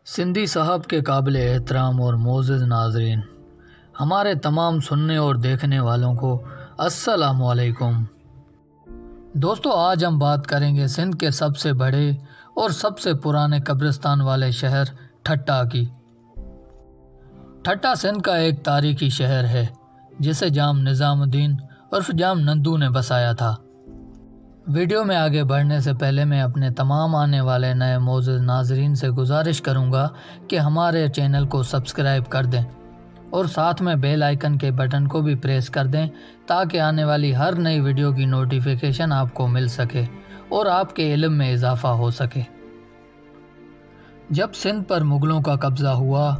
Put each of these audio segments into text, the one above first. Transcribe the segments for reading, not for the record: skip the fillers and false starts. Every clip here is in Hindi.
सिंधी साहब के काबिल एहतराम और मोअज़्ज़ज़ नाज़रीन, हमारे तमाम सुनने और देखने वालों को अस्सलामु अलैकुम। दोस्तों, आज हम बात करेंगे सिंध के सबसे बड़े और सबसे पुराने कब्रिस्तान वाले शहर ठट्टा की। ठट्टा सिंध का एक तारीखी शहर है जिसे जाम निज़ामुद्दीन उर्फ जाम नंदू ने बसाया था। वीडियो में आगे बढ़ने से पहले मैं अपने तमाम आने वाले नए मोअज़्ज़ज़ नाज़रीन से गुजारिश करूंगा कि हमारे चैनल को सब्सक्राइब कर दें और साथ में बेल आइकन के बटन को भी प्रेस कर दें ताकि आने वाली हर नई वीडियो की नोटिफिकेशन आपको मिल सके और आपके इल्म में इजाफा हो सके। जब सिंध पर मुग़लों का कब्ज़ा हुआ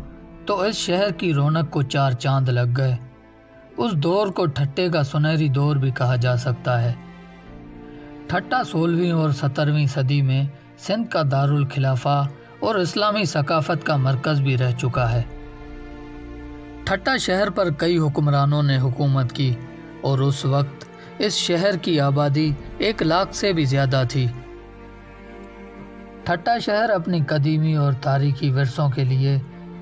तो इस शहर की रौनक को चार चांद लग गए। उस दौर को ठट्टे का सुनहरी दौर भी कहा जा सकता है। ठट्टा 16वीं और 17वीं सदी में सिंध का दारुल खिलाफा और इस्लामी सकाफत का मरकज़ भी रह चुका है। ठट्टा शहर पर कई हुक्मरानों ने हुकूमत की और उस वक्त इस शहर की आबादी 1 लाख से भी ज़्यादा थी। ठट्टा शहर अपनी कदीमी और तारीखी विरसों के लिए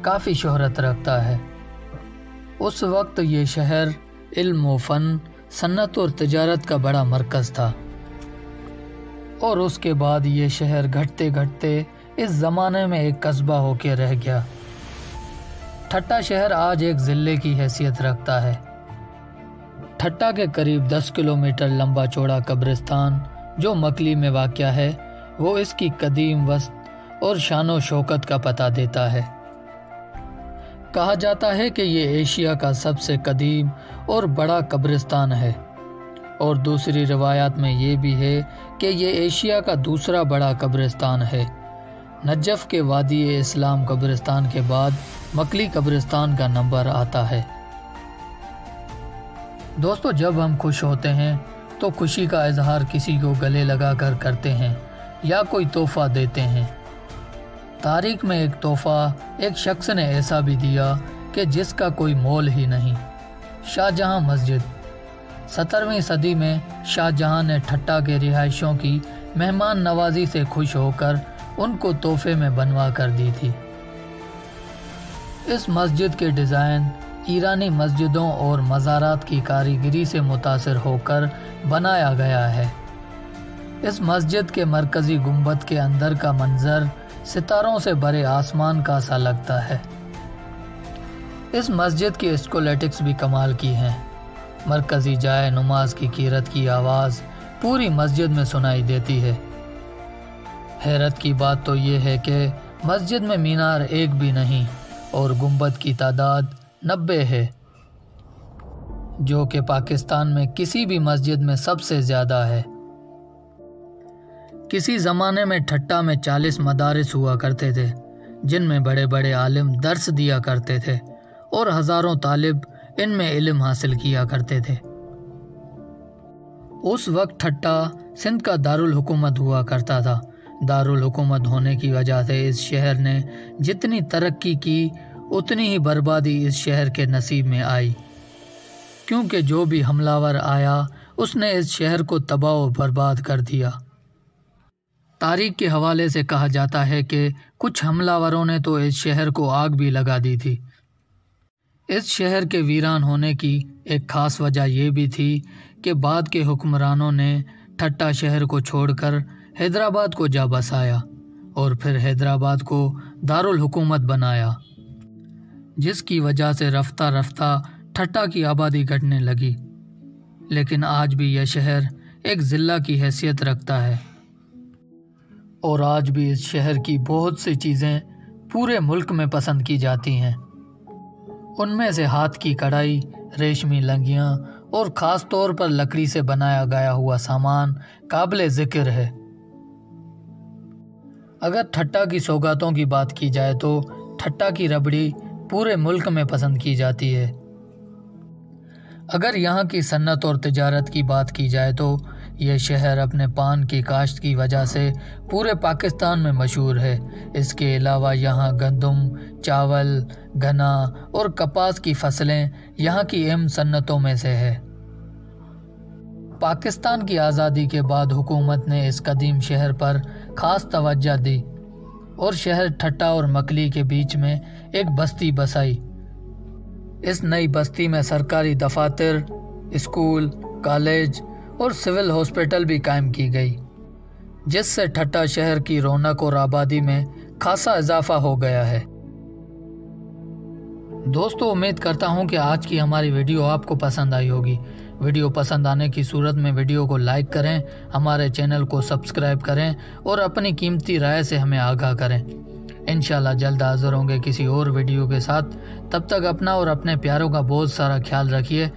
काफ़ी शोहरत रखता है। उस वक्त ये शहर इल्म व फ़न, सन्नत और तिजारत का बड़ा मरकज़ था और उसके बाद ये शहर घटते घटते इस ज़माने में एक कस्बा होकर रह गया। ठट्टा शहर आज एक ज़िले की हैसियत रखता है। ठट्टा के करीब 10 किलोमीटर लंबा चौड़ा कब्रिस्तान जो मकली में वाक़या है वो इसकी कदीम वस्त और शानो शौकत का पता देता है। कहा जाता है कि ये एशिया का सबसे कदीम और बड़ा कब्रिस्तान है और दूसरी रवायात में ये भी है कि ये एशिया का दूसरा बड़ा कब्रिस्तान है। नजफ़ के वादी इस्लाम कब्रिस्तान के बाद मकली कब्रिस्तान का नंबर आता है। दोस्तों, जब हम खुश होते हैं तो खुशी का इजहार किसी को गले लगाकर करते हैं या कोई तोहफ़ा देते हैं। तारीख में एक तोहफ़ा एक शख्स ने ऐसा भी दिया कि जिसका कोई मोल ही नहीं। शाहजहां मस्जिद। 17वीं सदी में शाहजहां ने ठट्टा के रिहायशों की मेहमान नवाजी से खुश होकर उनको तोहफे में बनवा कर दी थी। इस मस्जिद के डिज़ाइन ईरानी मस्जिदों और मज़ारात की कारीगरी से मुतासिर होकर बनाया गया है। इस मस्जिद के मरकज़ी गुंबद के अंदर का मंजर सितारों से भरे आसमान का सा लगता है। इस मस्जिद की स्कोलेटिक्स भी कमाल की हैं। मरकज़ी जाए नमाज की कीरत की आवाज़ पूरी मस्जिद में सुनाई देती है। हैरत की बात तो ये है कि मस्जिद में मीनार एक भी नहीं और गुंबद की तादाद 90 है, जो कि पाकिस्तान में किसी भी मस्जिद में सबसे ज़्यादा है। किसी ज़माने में ठट्टा में 40 मदारिस हुआ करते थे जिनमें बड़े बड़े आलिम दर्स दिया करते थे और हज़ारों तालिब इनमें इल्म हासिल किया करते थे। उस वक्त ठट्टा सिंध का दारुल हुकूमत हुआ करता था। दारुल हुकूमत होने की वजह से इस शहर ने जितनी तरक्की की उतनी ही बर्बादी इस शहर के नसीब में आई, क्योंकि जो भी हमलावर आया उसने इस शहर को तबाह और बर्बाद कर दिया। तारीख के हवाले से कहा जाता है कि कुछ हमलावरों ने तो इस शहर को आग भी लगा दी थी। इस शहर के वीरान होने की एक ख़ास वजह यह भी थी कि बाद के हुक्मरानों ने ठट्टा शहर को छोड़कर हैदराबाद को जा बसाया और फिर हैदराबाद को दारुल हुकूमत बनाया, जिसकी वजह से रफ्ता रफ्ता ठट्टा की आबादी घटने लगी। लेकिन आज भी यह शहर एक ज़िला की हैसियत रखता है और आज भी इस शहर की बहुत सी चीज़ें पूरे मुल्क में पसंद की जाती हैं। उनमें से हाथ की कढ़ाई, रेशमी लंगियाँ और ख़ास तौर पर लकड़ी से बनाया गया हुआ सामान काबिल ज़िक्र है। अगर ठट्टा की सौगातों की बात की जाए तो ठट्टा की रबड़ी पूरे मुल्क में पसंद की जाती है। अगर यहाँ की सन्नत और तिजारत की बात की जाए तो यह शहर अपने पान की काश्त की वजह से पूरे पाकिस्तान में मशहूर है। इसके अलावा यहाँ गंदम, चावल, गन्ना और कपास की फसलें यहाँ की अहम सन्नतों में से है। पाकिस्तान की आज़ादी के बाद हुकूमत ने इस कदीम शहर पर ख़ास तवज्जो दी और शहर ठट्टा और मकली के बीच में एक बस्ती बसाई। इस नई बस्ती में सरकारी दफातर, स्कूल, कॉलेज और सिविल हॉस्पिटल भी कायम की गई, जिससे ठट्टा शहर की रौनक और आबादी में खासा इजाफा हो गया है। दोस्तों, उम्मीद करता हूं कि आज की हमारी वीडियो आपको पसंद आई होगी। वीडियो पसंद आने की सूरत में वीडियो को लाइक करें, हमारे चैनल को सब्सक्राइब करें और अपनी कीमती राय से हमें आगाह करें। इंशाल्लाह जल्द हाजिर होंगे किसी और वीडियो के साथ। तब तक अपना और अपने प्यारों का बहुत सारा ख्याल रखिए।